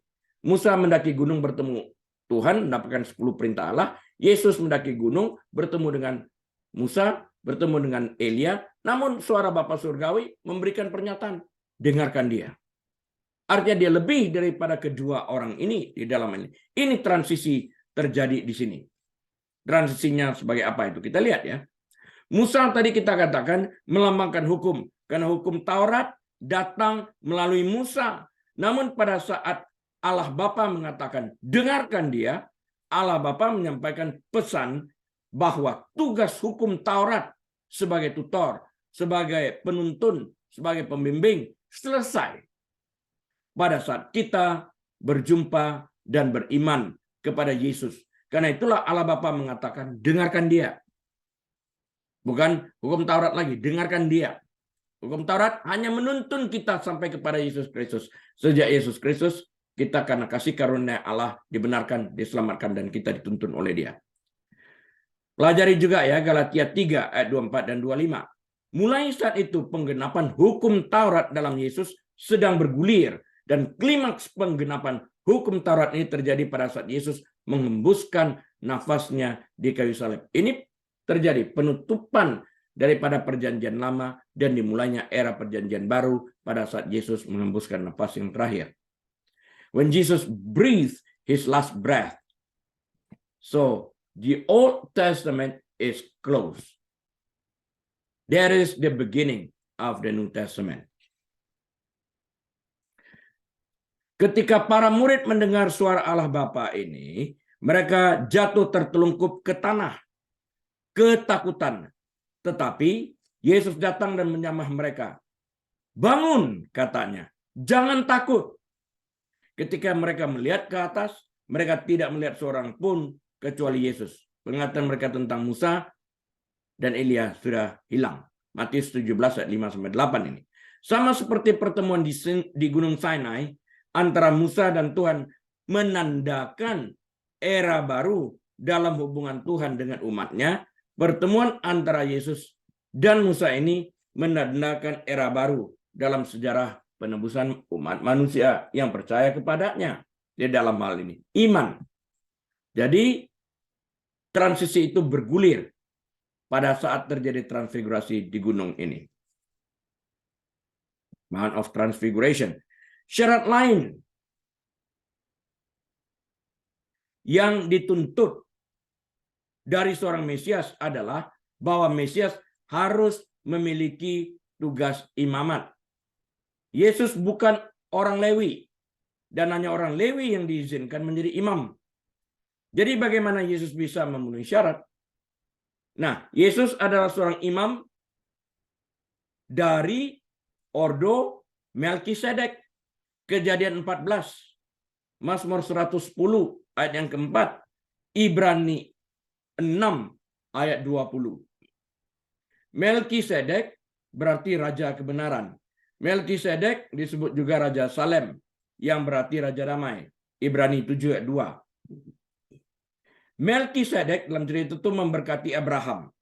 Musa mendaki gunung bertemu Tuhan, mendapatkan 10 perintah Allah. Yesus mendaki gunung, bertemu dengan Musa, bertemu dengan Elia. Namun suara Bapa Surgawi memberikan pernyataan, dengarkan dia. Artinya dia lebih daripada kedua orang ini di dalam ini. Ini transisi terjadi di sini. Transisinya sebagai apa itu? Kita lihat ya. Musa tadi kita katakan melambangkan hukum. Karena hukum Taurat datang melalui Musa. Namun pada saat Allah Bapa mengatakan, dengarkan dia, Allah Bapa menyampaikan pesan bahwa tugas hukum Taurat sebagai tutor, sebagai penuntun, sebagai pembimbing, selesai. Pada saat kita berjumpa dan beriman kepada Yesus. Karena itulah Allah Bapa mengatakan, dengarkan dia. Bukan hukum Taurat lagi, dengarkan dia. Hukum Taurat hanya menuntun kita sampai kepada Yesus Kristus. Sejak Yesus Kristus, kita karena kasih karunia Allah dibenarkan, diselamatkan, dan kita dituntun oleh dia. Pelajari juga ya Galatia 3 ayat 24 dan 25. Mulai saat itu penggenapan hukum Taurat dalam Yesus sedang bergulir. Dan klimaks penggenapan hukum Taurat ini terjadi pada saat Yesus mengembuskan nafasnya di kayu salib. Ini terjadi penutupan daripada perjanjian lama dan dimulainya era perjanjian baru pada saat Yesus mengembuskan nafas yang terakhir. When Jesus breathed his last breath. So the Old Testament is closed. That is the beginning of the New Testament. Ketika para murid mendengar suara Allah Bapa ini, mereka jatuh tertelungkup ke tanah, ketakutan. Tetapi Yesus datang dan menyamah mereka. Bangun, katanya. Jangan takut. Ketika mereka melihat ke atas, mereka tidak melihat seorang pun kecuali Yesus. Pengetahuan mereka tentang Musa dan Elia sudah hilang. Matius 17 ayat 5-8 ini. Sama seperti pertemuan di Gunung Sinai antara Musa dan Tuhan menandakan era baru dalam hubungan Tuhan dengan umatnya. Pertemuan antara Yesus dan Musa ini menandakan era baru dalam sejarah penebusan umat manusia yang percaya kepadanya. Di dalam hal ini, iman. Jadi, transisi itu bergulir pada saat terjadi transfigurasi di gunung ini. Mount of Transfiguration. Syarat lain yang dituntut dari seorang Mesias adalah bahwa Mesias harus memiliki tugas imamat. Yesus bukan orang Lewi, dan hanya orang Lewi yang diizinkan menjadi imam. Jadi bagaimana Yesus bisa memenuhi syarat? Nah, Yesus adalah seorang imam dari ordo Melkisedek. Kejadian 14, Mazmur 110 ayat yang keempat, Ibrani 6 ayat 20. Melkisedek berarti raja kebenaran. Melkisedek disebut juga Raja Salem, yang berarti Raja Damai. Ibrani 7 ayat 2. Melkisedek dalam cerita itu memberkati Abraham.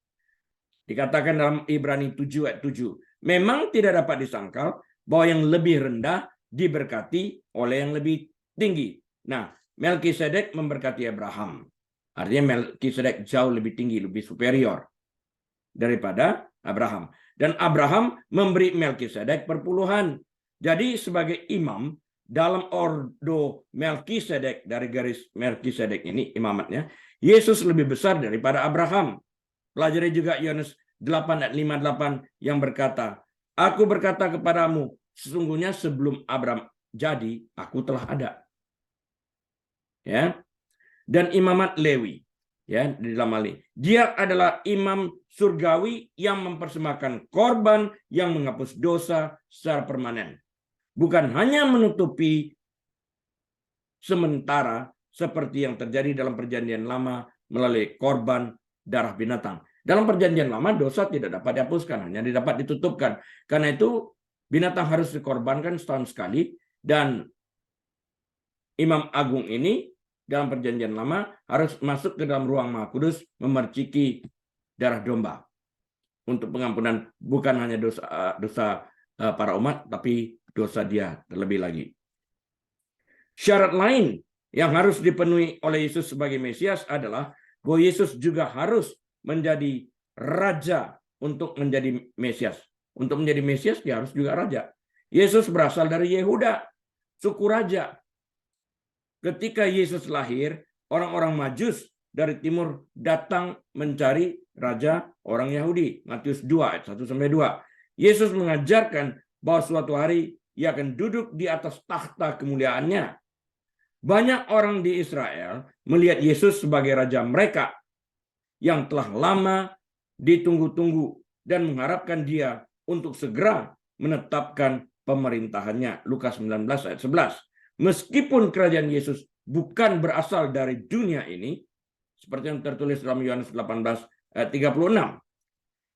Dikatakan dalam Ibrani 7 ayat 7. Memang tidak dapat disangkal bahwa yang lebih rendah diberkati oleh yang lebih tinggi. Nah, Melkisedek memberkati Abraham. Artinya Melkisedek jauh lebih tinggi, lebih superior daripada Abraham. Dan Abraham memberi Melkisedek perpuluhan. Jadi sebagai imam dalam ordo Melkisedek, dari garis Melkisedek ini imamatnya, Yesus lebih besar daripada Abraham. Pelajari juga Yohanes 8 ayat 58 yang berkata, aku berkata kepadamu, sesungguhnya sebelum Abraham jadi, aku telah ada. Ya. Dan imamat Lewi, ya, di dalam hal ini. Dia adalah imam surgawi yang mempersembahkan korban yang menghapus dosa secara permanen. Bukan hanya menutupi sementara seperti yang terjadi dalam perjanjian lama melalui korban darah binatang. Dalam perjanjian lama dosa tidak dapat dihapuskan, hanya dapat ditutupkan. Karena itu binatang harus dikorbankan setahun sekali, dan imam agung ini dalam perjanjian lama harus masuk ke dalam ruang Maha Kudus, memerciki darah domba untuk pengampunan bukan hanya dosa para umat, tapi dosa dia terlebih lagi. Syarat lain yang harus dipenuhi oleh Yesus sebagai Mesias adalah bahwa Yesus juga harus menjadi raja untuk menjadi Mesias. Untuk menjadi Mesias, dia harus juga raja. Yesus berasal dari Yehuda, suku raja. Ketika Yesus lahir, orang-orang Majus dari timur datang mencari raja orang Yahudi. Matius 2 ayat 1-2. Yesus mengajarkan bahwa suatu hari ia akan duduk di atas takhta kemuliaannya. Banyak orang di Israel melihat Yesus sebagai raja mereka yang telah lama ditunggu-tunggu dan mengharapkan dia untuk segera menetapkan pemerintahannya. Lukas 19 ayat 11. Meskipun kerajaan Yesus bukan berasal dari dunia ini, seperti yang tertulis dalam Yohanes 18 ayat 36.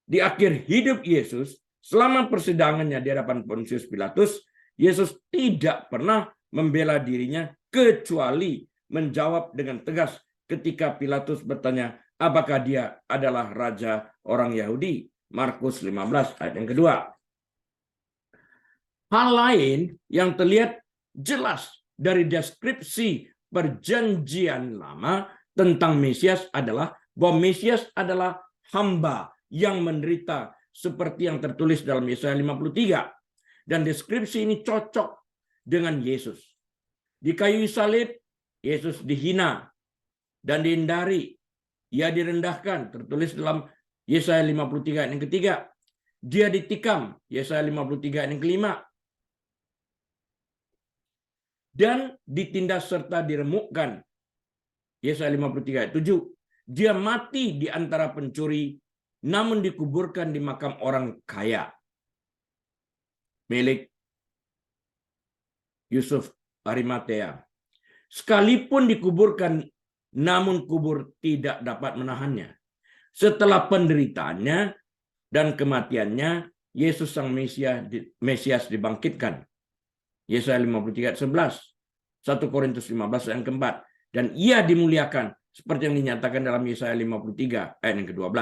Di akhir hidup Yesus, selama persidangannya di hadapan Pontius Pilatus, Yesus tidak pernah membela dirinya kecuali menjawab dengan tegas ketika Pilatus bertanya, apakah dia adalah raja orang Yahudi? Markus 15 ayat yang kedua. Hal lain yang terlihat jelas dari deskripsi perjanjian lama tentang Mesias adalah bahwa Mesias adalah hamba yang menderita seperti yang tertulis dalam Yesaya 53. Dan deskripsi ini cocok dengan Yesus. Di kayu salib, Yesus dihina dan dihindari. Ia direndahkan, tertulis dalam Yesaya 53 ayat yang ketiga. Dia ditikam, Yesaya 53 ayat yang kelima. Dan ditindas serta diremukkan, Yesaya 53 ayat 7. Dia mati di antara pencuri, namun dikuburkan di makam orang kaya, milik Yusuf Arimatea. Sekalipun dikuburkan, namun kubur tidak dapat menahannya. Setelah penderitaannya dan kematiannya, Yesus sang Mesias dibangkitkan. Yesaya 53 ayat 11. 1 Korintus 15 ayat keempat. Dan ia dimuliakan seperti yang dinyatakan dalam Yesaya 53 ayat yang ke-12.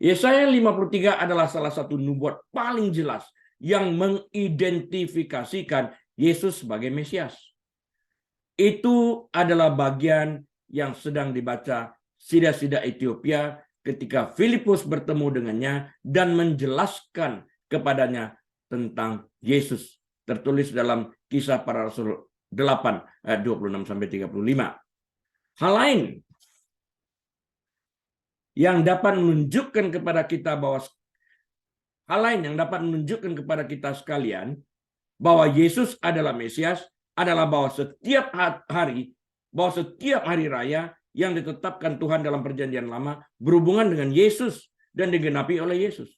Yesaya 53 adalah salah satu nubuat paling jelas yang mengidentifikasikan Yesus sebagai Mesias. Itu adalah bagian yang sedang dibaca Sida-Sida Ethiopia ketika Filipus bertemu dengannya dan menjelaskan kepadanya tentang Yesus. Tertulis dalam Kisah Para Rasul 8 ayat 26-35. Hal lain yang dapat menunjukkan kepada kita sekalian bahwa Yesus adalah Mesias adalah bahwa setiap hari raya yang ditetapkan Tuhan dalam perjanjian lama berhubungan dengan Yesus dan digenapi oleh Yesus.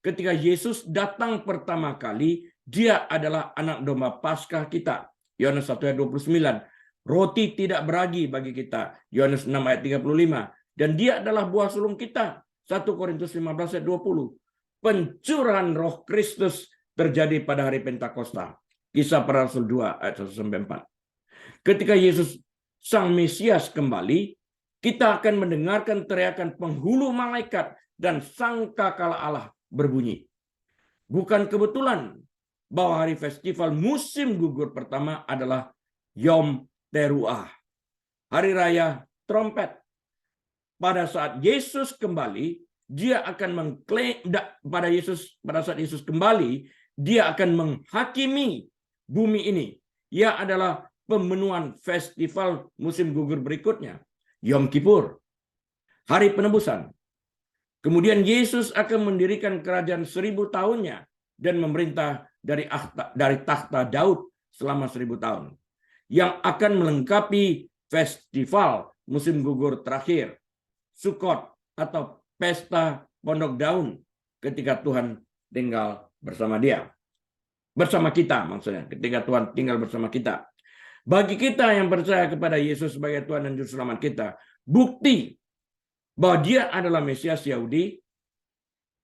Ketika Yesus datang pertama kali, dia adalah anak domba Paskah kita. Yohanes 1 ayat 29. Roti tidak beragi bagi kita. Yohanes 6 ayat 35. Dan dia adalah buah sulung kita. 1 Korintus 15 ayat 20. Pencurahan Roh Kristus terjadi pada hari Pentakosta. Kisah Para Rasul 2 ayat 1-4. Ketika Yesus sang Mesias kembali, kita akan mendengarkan teriakan penghulu malaikat dan sangkakala Allah berbunyi. Bukan kebetulan bahwa hari festival musim gugur pertama adalah Yom Teruah, hari raya trompet. Pada saat Yesus kembali, dia akan mengklaim pada saat Yesus kembali, dia akan menghakimi bumi ini. Ia adalah pemenuhan festival musim gugur berikutnya, Yom Kippur, hari penebusan. Kemudian Yesus akan mendirikan kerajaan 1000 tahunnya dan memerintah dari takhta Daud selama 1000 tahun. Yang akan melengkapi festival musim gugur terakhir, Sukkot atau pesta pondok daun, ketika Tuhan tinggal bersama dia. Bersama kita maksudnya, ketika Tuhan tinggal bersama kita. Bagi kita yang percaya kepada Yesus sebagai Tuhan dan Juru Selamat kita, bukti bahwa dia adalah Mesias Yahudi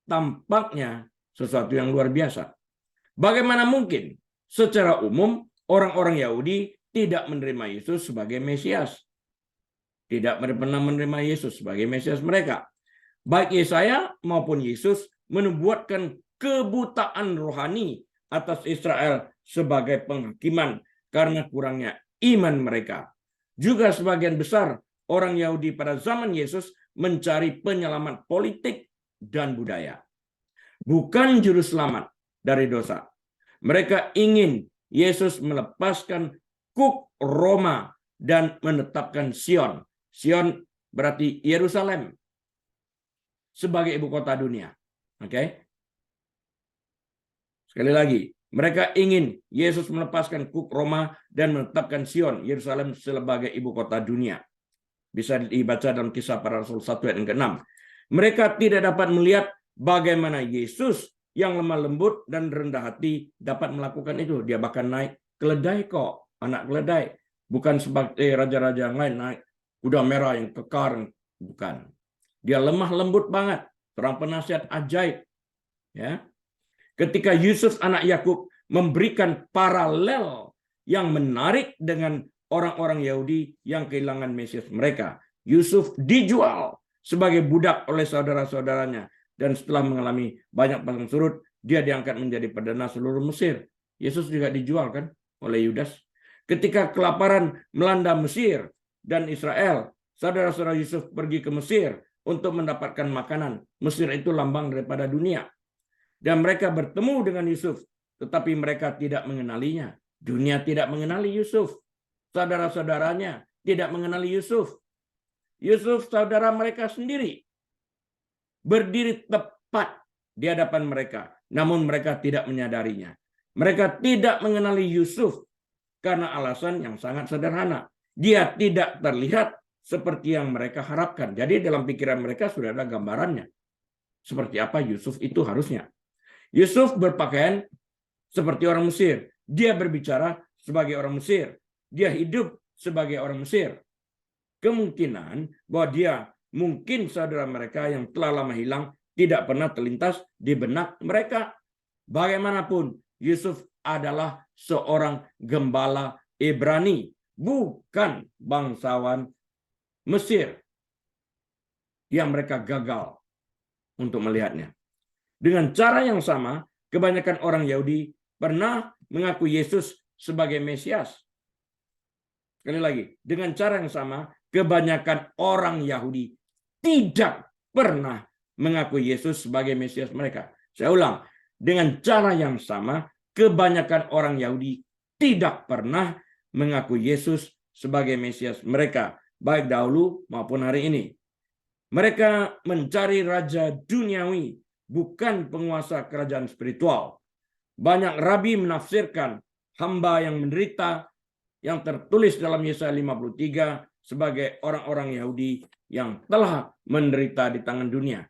tampaknya sesuatu yang luar biasa. Bagaimana mungkin secara umum orang-orang Yahudi tidak menerima Yesus sebagai Mesias? Tidak pernah menerima Yesus sebagai Mesias mereka. Baik Yesaya maupun Yesus menubuatkan kebutaan rohani atas Israel sebagai penghakiman karena kurangnya iman mereka. Juga sebagian besar orang Yahudi pada zaman Yesus mencari penyelamat politik dan budaya, bukan juru selamat dari dosa. Mereka ingin Yesus melepaskan kuk Roma dan menetapkan Sion. Sion berarti Yerusalem sebagai ibu kota dunia. Oke. Sekali lagi, mereka ingin Yesus melepaskan kuk Roma dan menetapkan Sion, Yerusalem sebagai ibu kota dunia. Bisa dibaca dalam Kisah Para Rasul 1 ayat 6. Mereka tidak dapat melihat bagaimana Yesus yang lemah lembut dan rendah hati dapat melakukan itu. Dia bahkan naik keledai kok, anak keledai. Bukan sebagai raja-raja yang lain naik kuda merah yang kekar. Bukan. Dia lemah lembut banget, seorang penasihat ajaib. Ya. Ketika Yusuf anak Yakub memberikan paralel yang menarik dengan orang-orang Yahudi yang kehilangan Mesias mereka. Yusuf dijual sebagai budak oleh saudara-saudaranya dan setelah mengalami banyak pasang surut, dia diangkat menjadi perdana seluruh Mesir. Yesus juga dijual kan oleh Yudas. Ketika kelaparan melanda Mesir dan Israel, saudara-saudara Yusuf pergi ke Mesir untuk mendapatkan makanan. Mesir itu lambang daripada dunia. Dan mereka bertemu dengan Yusuf, tetapi mereka tidak mengenalinya. Dunia tidak mengenali Yusuf. Saudara-saudaranya tidak mengenali Yusuf. Yusuf saudara mereka sendiri. Berdiri tepat di hadapan mereka. Namun mereka tidak menyadarinya. Mereka tidak mengenali Yusuf karena alasan yang sangat sederhana. Dia tidak terlihat seperti yang mereka harapkan. Jadi dalam pikiran mereka sudah ada gambarannya. Seperti apa Yusuf itu harusnya. Yusuf berpakaian seperti orang Mesir. Dia berbicara sebagai orang Mesir. Dia hidup sebagai orang Mesir. Kemungkinan bahwa dia mungkin saudara mereka yang telah lama hilang tidak pernah terlintas di benak mereka. Bagaimanapun, Yusuf adalah seorang gembala Ibrani, bukan bangsawan Mesir yang mereka gagal untuk melihatnya. Dengan cara yang sama, kebanyakan orang Yahudi pernah mengaku Yesus sebagai Mesias. Sekali lagi, dengan cara yang sama, kebanyakan orang Yahudi tidak pernah mengaku Yesus sebagai Mesias mereka. Saya ulang, dengan cara yang sama, kebanyakan orang Yahudi tidak pernah mengaku Yesus sebagai Mesias mereka, baik dahulu maupun hari ini. Mereka mencari raja duniawi, bukan penguasa kerajaan spiritual. Banyak rabi menafsirkan hamba yang menderita yang tertulis dalam Yesaya 53 sebagai orang-orang Yahudi yang telah menderita di tangan dunia.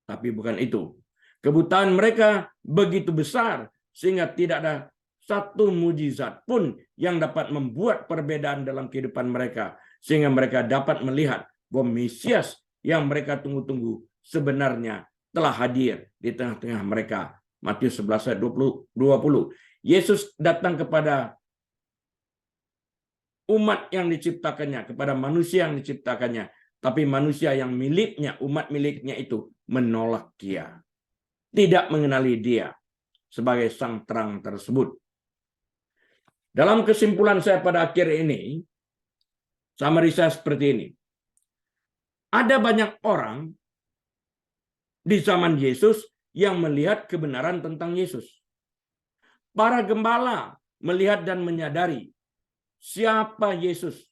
Tapi bukan itu. Kebutaan mereka begitu besar sehingga tidak ada satu mujizat pun yang dapat membuat perbedaan dalam kehidupan mereka. Sehingga mereka dapat melihat bahwa Mesias yang mereka tunggu-tunggu sebenarnya telah hadir di tengah-tengah mereka. Matius 11 ayat 20. Yesus datang kepada umat yang diciptakannya, kepada manusia yang diciptakannya. Tapi manusia yang miliknya, umat miliknya itu menolak dia. Tidak mengenali dia sebagai sang terang tersebut. Dalam kesimpulan saya pada akhir ini, summary saya seperti ini. Ada banyak orang di zaman Yesus yang melihat kebenaran tentang Yesus. Para gembala melihat dan menyadari siapa Yesus.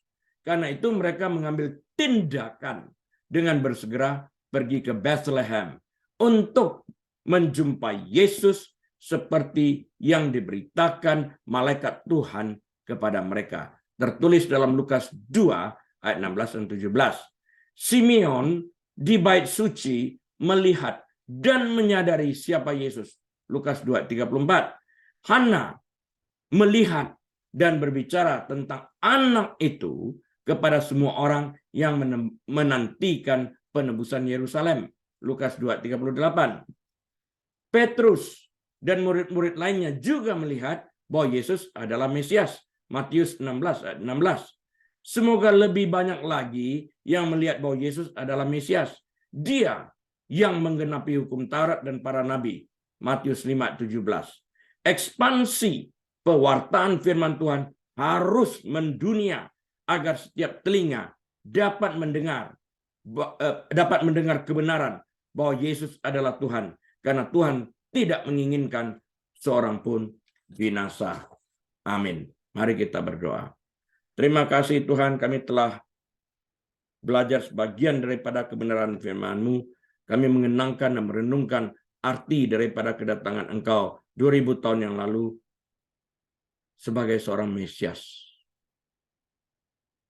Karena itu mereka mengambil tindakan dengan bersegera pergi ke Bethlehem untuk menjumpai Yesus seperti yang diberitakan malaikat Tuhan kepada mereka. Tertulis dalam Lukas 2 ayat 16 dan 17. Simeon di bait suci melihat dan menyadari siapa Yesus. Lukas 2:34. Hana melihat dan berbicara tentang anak itu kepada semua orang yang menantikan penebusan Yerusalem. Lukas 2:38. Petrus dan murid-murid lainnya juga melihat bahwa Yesus adalah Mesias. Matius 16 ayat 16. Semoga lebih banyak lagi yang melihat bahwa Yesus adalah Mesias. Dia yang menggenapi hukum Taurat dan para nabi. Matius 5:17. Ekspansi pewartaan firman Tuhan harus mendunia agar setiap telinga dapat mendengar kebenaran bahwa Yesus adalah Tuhan, karena Tuhan tidak menginginkan seorang pun binasa. Amin. Mari kita berdoa. Terima kasih Tuhan, kami telah belajar sebagian daripada kebenaran firman-Mu. Kami mengenangkan dan merenungkan arti daripada kedatangan Engkau 2000 tahun yang lalu sebagai seorang Mesias.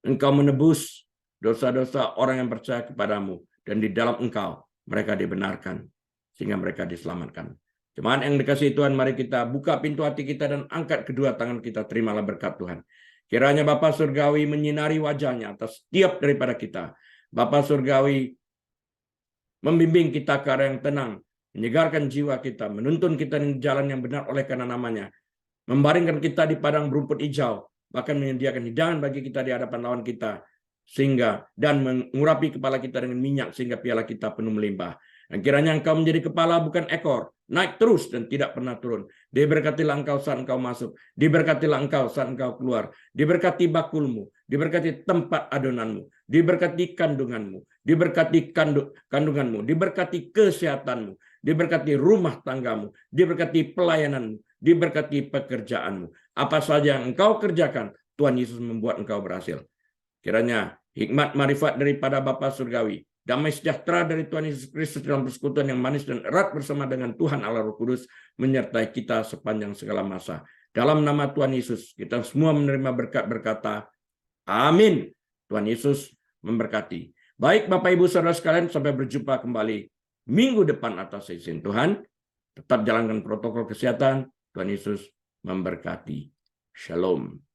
Engkau menebus dosa-dosa orang yang percaya kepadamu, dan di dalam Engkau mereka dibenarkan sehingga mereka diselamatkan. Jemaat yang dikasihi Tuhan, mari kita buka pintu hati kita dan angkat kedua tangan kita, terimalah berkat Tuhan. Kiranya Bapa Surgawi menyinari wajahnya atas setiap daripada kita. Bapa Surgawi membimbing kita ke arah yang tenang, menyegarkan jiwa kita, menuntun kita di jalan yang benar oleh karena namanya, membaringkan kita di padang berumput hijau, bahkan menyediakan hidangan bagi kita di hadapan lawan kita, sehingga dan mengurapi kepala kita dengan minyak sehingga piala kita penuh melimpah. Dan kiranya Engkau menjadi kepala bukan ekor, naik terus dan tidak pernah turun. Diberkatilah Engkau saat Engkau masuk, diberkatilah Engkau saat Engkau keluar, diberkati bakulmu, diberkati tempat adonanmu, diberkati kandunganmu, diberkati kandunganmu, diberkati kesehatanmu, diberkati rumah tanggamu, diberkati pelayananmu, diberkati pekerjaanmu. Apa saja yang Engkau kerjakan, Tuhan Yesus membuat Engkau berhasil. Kiranya hikmat marifat daripada Bapa Surgawi, damai sejahtera dari Tuhan Yesus Kristus dalam persekutuan yang manis dan erat bersama dengan Tuhan Allah Roh Kudus menyertai kita sepanjang segala masa. Dalam nama Tuhan Yesus, kita semua menerima berkat berkata, amin. Tuhan Yesus memberkati. Baik Bapak Ibu Saudara sekalian, sampai berjumpa kembali minggu depan atas izin Tuhan. Tetap jalankan protokol kesehatan. Tuhan Yesus memberkati. Shalom.